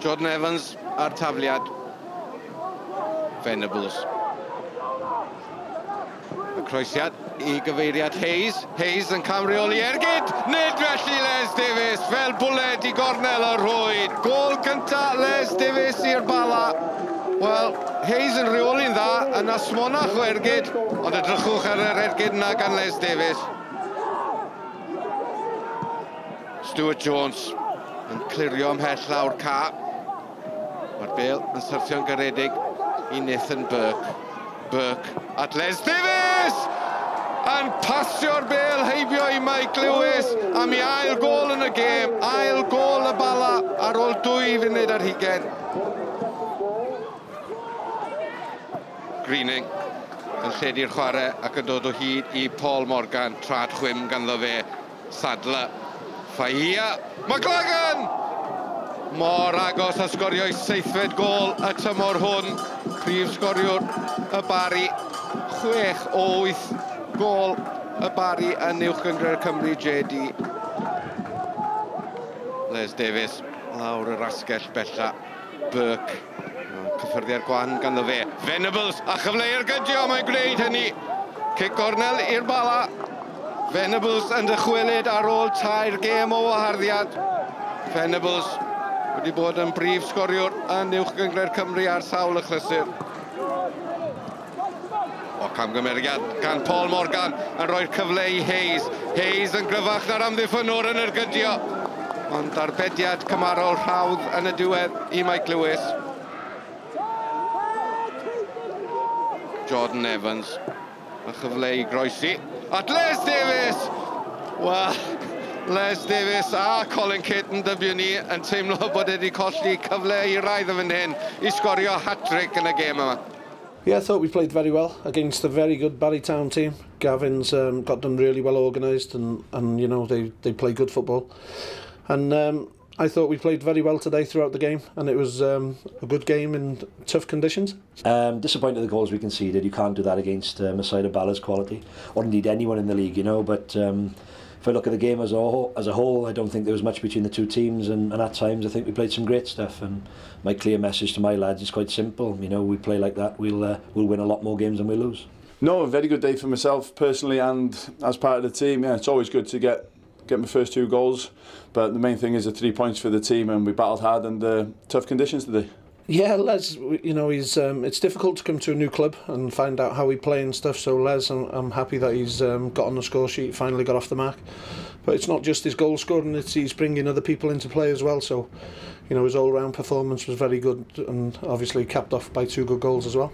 Jordan Evans ar tafliad. Venables. Y croesiad I gyfeiriad Hayes. Hayes yn camreoli ergyd. Nid felly Les Davies fel bwled I gornel y rhwyd. Gol cynta Les Davies i'r Bala. Wel, Hayes yn reoli'n dda yn asmonach o ergyd, ond edrychwch ar yr ergyd yna gan Les Davies. Stuart Jones yn clirio ymhell lawr ca. Mae'r bêl yn syrthio'n garedig I Nathan Burke. Burke at Les Davies! Yn pasio'r bêl heibio I Mike Lewis am I ail gol yn y gêm. Ail gol y Bala ar ôl 2 funud ar hugain. Greening yn lledu'r chwarae ac yn dod o hyd I Paul Morgan. Trad chwym ganddo fe. Sadler. Fahia. McLagan! Mor agos a sgorio I 7fed gol y tymor hwn. Prif sgoriwr y Barri. 6-8 gol y Barri yn uwchgyngor Cymru JD. Les Davies lawr yr asgell bella. Burke. Cyffyrddiau'r gwan ganddo fe. Venables a chyfleu'r gydio mae'n gwneud hynny. Cic gornel i'r Bala. Venables yn dychwelyd ar ôl 3 gêm o waharddiad. Venables wedi bod yn brif sgoriwr yn uwchgyngor Cymru ar sawl y chlysur. O camgymeriad gan Paul Morgan yn rhoi'r cyfle I Hayes. Hayes yn gryfach na'r amddiffynwr yn yr gydio. Ond arbediad cymarol rhawdd yn y diwedd I Mike Lewis. Jordan Evans. Y cyfle I groesi. At Les Davies! Wel, Les Davies a Colin Kidd yn dybio ni yn teimlo bod wedi colli cyfle I raidd o fan hyn I sgorio hat-trick yn y gêm yma. Yeah, I thought we played very well against a very good Barry Town team. Gavin's got them really well organised and you know, they play good football. And I thought we played very well today throughout the game, and it was a good game in tough conditions. Disappointed the goals we conceded. You can't do that against a side of Bala's quality, or indeed anyone in the league, you know. But if I look at the game as a whole, I don't think there was much between the two teams, and at times I think we played some great stuff. And my clear message to my lads is quite simple. You know, we play like that, we'll win a lot more games than we lose. No, a very good day for myself personally, and as part of the team. Yeah, it's always good to get my first 2 goals, but the main thing is the 3 points for the team, and we battled hard under tough conditions today. Yeah, Les, you know, he's it's difficult to come to a new club and find out how we play and stuff, so Les, I'm happy that he's got on the score sheet, finally got off the mark. But it's not just his goal scoring, he's bringing other people into play as well, so you know, his all-round performance was very good, and obviously capped off by 2 good goals as well.